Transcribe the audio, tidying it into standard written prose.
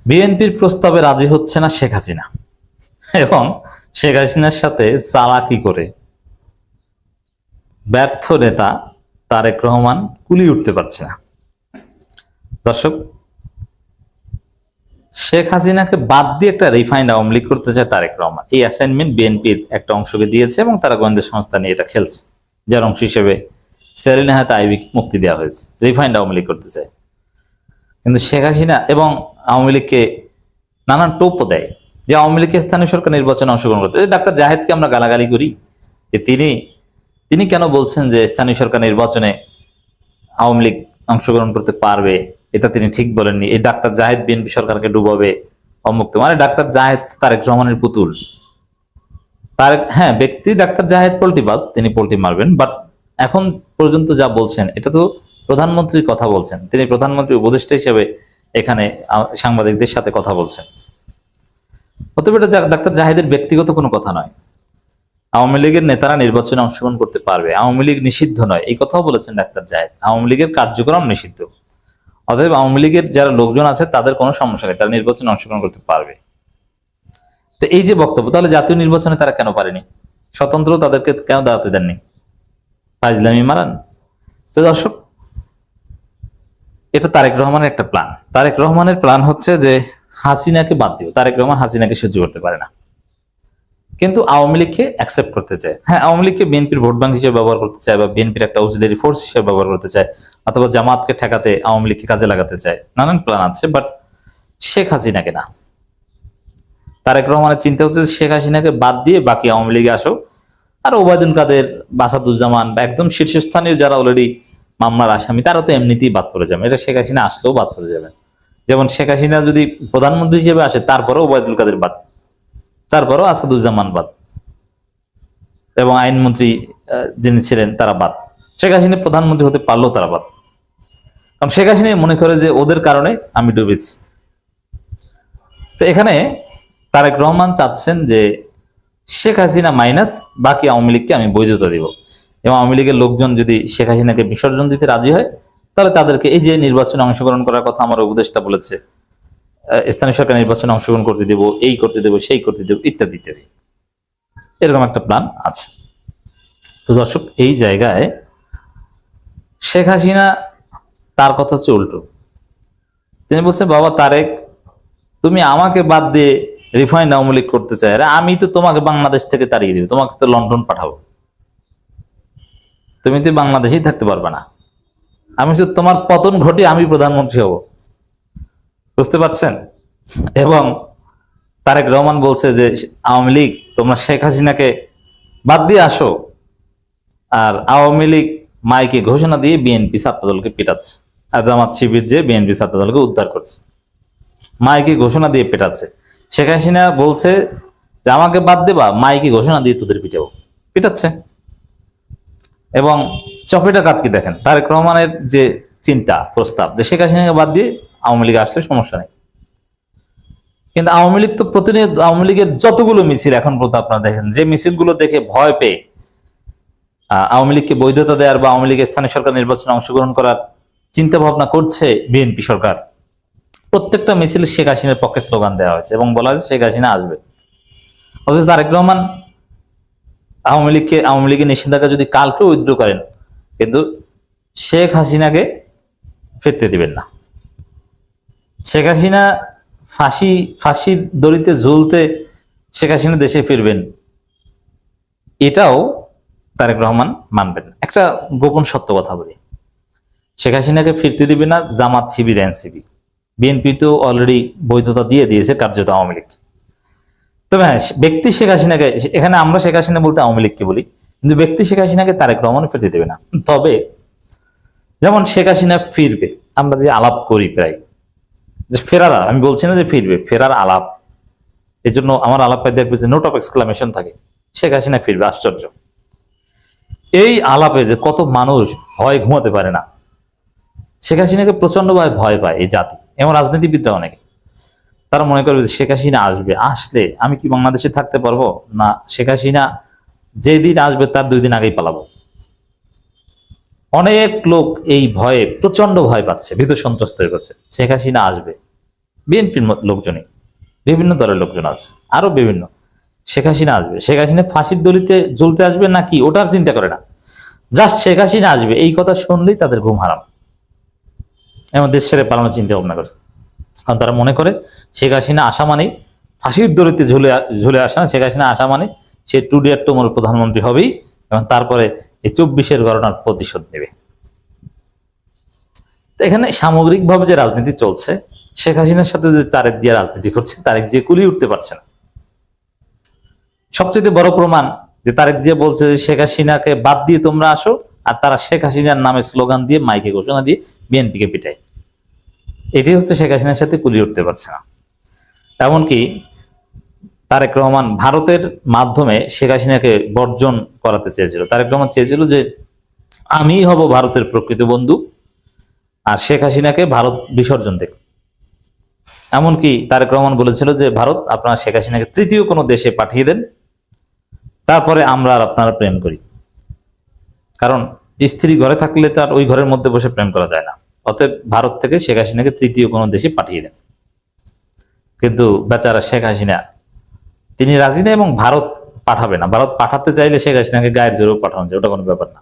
বিএনপির প্রস্তাবে রাজি হচ্ছে না শেখ হাসিনা, এবং শেখ হাসিনার সাথে চালাকি করে ব্যর্থ নেতা তারেক রহমান কুলিয়ে উঠতে পারছে না। দর্শক, শেখ হাসিনাকে বাদ দিয়ে একটা রিফাইন্ড আওয়ামী লীগ করতে চায় তারেক রহমান। এই অ্যাসাইনমেন্ট বিএনপির একটা অংশকে দিয়েছে এবং তারা গোয়েন্দা সংস্থা নিয়ে এটা খেলছে, যার অংশ হিসেবে সেলিনা হায়াত আইবিকে মুক্তি দেওয়া হয়েছে। রিফাইন্ড আওয়ামী লীগ করতে চায়, কিন্তু শেখ হাসিনা এবং আওয়ামী লীগকে নানান টোপও দেয় যে আওয়ামী লীগকে স্থানীয় সরকার নির্বাচনে অংশগ্রহণ করতে। ডাক্তার জাহেদকে আমরা গালাগালি করি যে তিনি কেন বলছেন যে স্থানীয় সরকার নির্বাচনে আওয়ামী লীগ অংশগ্রহণ করতে পারবে, এটা তিনি ঠিক বলেননি। এই ডাক্তার জাহেদ বিএনপি সরকারকে ডুবাবে, অমুক্ত। মানে ডাক্তার জাহেদ তারেক রহমানের পুতুল। তারেক, হ্যাঁ, ব্যক্তি ডাক্তার জাহেদ পোল্টিবাজ, তিনি পোল্টি মারবেন, বাট এখন পর্যন্ত যা বলছেন এটা তো প্রধানমন্ত্রীর কথা বলছেন। তিনি প্রধানমন্ত্রী উপদেষ্টা হিসেবে এখানে সাংবাদিকদের সাথে কথা বলছেন। অতএব এটা ডাক্তার জাহেদের ব্যক্তিগত কোনো কথা নয়। আওয়ামী লীগের নেতারা নির্বাচনে অংশগ্রহণ করতে পারবে, আওয়ামী লীগ নিষিদ্ধ নয়, এই কথাও বলেছেন ডাক্তার জাহেদ। আওয়ামী লীগের কার্যক্রম নিষিদ্ধ, অতএব আওয়ামী লীগের যারা লোকজন আছে তাদের কোনো সমস্যা নেই, তারা নির্বাচনে অংশগ্রহণ করতে পারবে। তো এই যে বক্তব্য, তাহলে জাতীয় নির্বাচনে তারা কেন পারেনি? স্বতন্ত্র তাদেরকে কেন দাঁড়াতে দেননি? ফাজলামি মারান। তো দর্শক, এটা তারেক রহমানের একটা প্ল্যান। তারেক রহমানের প্ল্যান হচ্ছে যে হাসিনাকে বাদ দিও। তারেক রহমান হাসিনাকে সহ্য করতে পারে না, কিন্তু আওয়ামী লীগকে অ্যাকসেপ্ট করতে চায়। হ্যাঁ, আওয়ামী লীগকে বিএনপির ভোট ব্যাংক হিসেবে ব্যবহার করতে চায়, বা বিএনপির একটা অক্সিলারি ফোর্স হিসেবে ব্যবহার করতে চায়, অথবা জামাতকে ঠেকাতে আওয়ামী লীগকে কাজে লাগাতে চায়। নানান প্ল্যান আছে, বাট শেখ হাসিনাকে না। তারেক রহমানের চিন্তা হচ্ছে শেখ হাসিনাকে বাদ দিয়ে বাকি আওয়ামী লীগে আসো, আর ওবায়দুল কাদের, আসাদুজ্জামান বা একদম শীর্ষস্থানীয় যারা অলরেডি মামলার আসামি, তারা তো এমনিতেই বাদ পড়ে যাবে। এটা শেখ হাসিনা আসলেও বাদ পড়ে যাবে। যেমন শেখ হাসিনা যদি প্রধানমন্ত্রী হিসেবে আসে, তারপরেও ওবায়দুল কাদের বাদ, তারপরেও আসাদুজ্জামান বাদ, এবং আইনমন্ত্রী যিনি ছিলেন তারা বাদ। শেখ হাসিনা প্রধানমন্ত্রী হতে পারলেও তারা বাদ, কারণ শেখ হাসিনা মনে করে যে ওদের কারণে আমি ডুবেছি। তো এখানে তারেক রহমান চাচ্ছেন যে শেখ হাসিনা মাইনাস বাকি আওয়ামী লীগকে আমি বৈধতা দিব, এবং আওয়ামী লীগের লোকজন যদি শেখ হাসিনাকে বিসর্জন দিতে রাজি হয়, তাহলে তাদেরকে এই যে নির্বাচনে অংশগ্রহণ করার কথা আমার উপদেষ্টা বলেছে, স্থানীয় সরকার নির্বাচনে অংশগ্রহণ করতে দেব, এই করতে দেব, সেই করতে দেব, ইত্যাদি ইত্যাদি, এরকম একটা প্ল্যান আছে। তো দর্শক, এই জায়গায় শেখ হাসিনা, তার কথা হচ্ছে উল্টো। তিনি বলছেন, বাবা তারেক, তুমি আমাকে বাদ দিয়ে রিফাইন্ড আওয়ামী লীগ করতে চাই, আমি তো তোমাকে বাংলাদেশ থেকে তাড়িয়ে দিব, তোমাকে তো লন্ডন পাঠাবো, তুমি তো বাংলাদেশেই থাকতে পারবে না, আমি তো তোমার পতন ঘটিয়ে আমি প্রধানমন্ত্রী হব। বুঝতে পারছেন? এবং তারেক রহমান বলছে যে আওয়ামী লীগ, তোমরা শেখ হাসিনাকে বাদ দিয়ে আসো, আর আওয়ামী লীগ মাইকে ঘোষণা দিয়ে বিএনপি ছাত্রদলকে পেটাচ্ছে, আর জামাত শিবির যে বিএনপি ছাত্রদলকে উদ্ধার করছে, মাইকে ঘোষণা দিয়ে পেটাচ্ছে। শেখ হাসিনা বলছে যে আমাকে বাদ দেবা, মাইকে ঘোষণা দিয়ে তোদের পিটাচ্ছে। এবং চপেটা কাটকে দেখেন তারেক রহমানের যে চিন্তা প্রস্তাব, যে শেখ হাসিনাকে বাদ দিয়ে আওয়ামী লীগ আসলে সমস্যা নেই, কিন্তু আওয়ামী লীগ তো প্রতিনিয়ত, আওয়ামী লীগের যতগুলো মিছিল এখন পর্যন্ত আপনারা দেখেন, যে মিছিলগুলো দেখে ভয় পেয়ে আওয়ামী লীগকে বৈধতা দেওয়ার বা আওয়ামী লীগের স্থানীয় সরকার নির্বাচনে অংশগ্রহণ করার চিন্তা ভাবনা করছে বিএনপি সরকার, প্রত্যেকটা মিছিলে শেখ হাসিনার পক্ষে স্লোগান দেওয়া হয়েছে এবং বলা হয়েছে শেখ হাসিনা আসবে। অথচ তারেক রহমান আওয়ামী লীগের নিষেধাজ্ঞা যদি কালকে উইথড্র করেন, কিন্তু শেখ হাসিনাকে ফিরতে দিবেন না। শেখ হাসিনা ফাঁসির দড়িতে ঝুলতে শেখ হাসিনা দেশে ফিরবেন, এটাও তারেক রহমান মানবেন। একটা গোপন সত্য কথা বলি, শেখ হাসিনাকে ফিরতে দিবে না জামাত শিবির, এনসিপি। বিএনপি তো অলরেডি বৈধতা দিয়ে দিয়েছে কার্যত আওয়ামী লীগ। তবে হ্যাঁ, ব্যক্তি শেখ হাসিনাকে, এখানে আমরা শেখ হাসিনা বলতে আওয়ামী লীগকে বলি, কিন্তু ব্যক্তি শেখ হাসিনাকে তারেক রহমান ফিরতে দেবে না। তবে যেমন শেখ হাসিনা ফিরবে, আমরা যে আলাপ করি প্রায়, যে ফেরার, আমি বলছি না যে ফিরবে, ফেরার আলাপ, এই জন্য আমার আলাপে দেখবে যে নোট অফ এক্সক্লামেশন থাকে, শেখ হাসিনা ফিরবে। আশ্চর্য, এই আলাপে যে কত মানুষ ভয় ঘুমাতে পারে না। শেখ হাসিনাকে প্রচন্ড ভয় পায় এই জাতি, এমন রাজনীতিবিদরা অনেকে। তারা মনে করবে যে শেখ হাসিনা আসবে, আসলে আমি কি বাংলাদেশে থাকতে পারবো না, শেখ হাসিনা যেদিন আসবে তার 2 দিন আগেই পালাবো। অনেক লোক এই ভয়ে প্রচন্ড ভয় পাচ্ছে, ভীত সন্ত্রস্ত হয়ে পড়ছে। শেখ হাসিনা আসবে, বিএনপির লোকজনই, বিভিন্ন দলের লোকজন আছে, আরো বিভিন্ন। শেখ হাসিনা আসবে, শেখ হাসিনা ফাঁসির দড়িতে ঝুলতে আসবে নাকি ওটার চিন্তা করে না, জাস্ট শেখ হাসিনা আসবে এই কথা শুনলেই তাদের ঘুম হারাম, এমন দেশ ছেড়ে পালানোর চিন্তা ভাবনা করছে। কারণ তারা মনে করে শেখ হাসিনা আসা মানেই ফাঁসির দড়িতে ঝুলে আসা না, শেখ হাসিনা আসা মানে সে টুডিয়ার টোমর প্রধানমন্ত্রী হবেই এবং তারপরে এই 24-এর ঘটনার প্রতিশোধ নেবে। তো এখানে সামগ্রিকভাবে যে রাজনীতি চলছে, শেখ হাসিনার সাথে যে তারেক জিয়া রাজনীতি করছে, তারেক জিয়া কুলিয়ে উঠতে পারছে না। সবচেয়ে বড় প্রমাণ যে তারেক জিয়া বলছে যে শেখ হাসিনাকে বাদ দিয়ে তোমরা আসো, আর তারা শেখ হাসিনার নামে স্লোগান দিয়ে মাইকে ঘোষণা দিয়ে বিএনপিকে পিটায়। এটি হচ্ছে শেখ হাসিনার সাথে কুলিয়ে উঠতে পারছে না। এমনকি তারেক রহমান ভারতের মাধ্যমে শেখ হাসিনাকে বর্জন করাতে চেয়েছিল। তারেক রহমান চেয়েছিল যে আমিই হব ভারতের প্রকৃত বন্ধু, আর শেখ হাসিনাকে ভারত বিসর্জন দেখ। এমনকি তারেক রহমান বলেছিল যে ভারত, আপনারা শেখ হাসিনাকে তৃতীয় কোনো দেশে পাঠিয়ে দেন, তারপরে আমরা আর আপনারা প্রেম করি। কারণ স্ত্রী ঘরে থাকলে তার ওই ঘরের মধ্যে বসে প্রেম করা যায় না, অতএব ভারত থেকে শেখ হাসিনাকে তৃতীয় কোনো দেশে পাঠিয়ে দেন। কিন্তু বেচারা শেখ হাসিনা তিনি রাজি না, এবং ভারত পাঠাবে না। ভারত পাঠাতে চাইলে শেখ হাসিনাকে গায়ের জোরেও পাঠানো যায়, ওটা কোনো ব্যাপার না।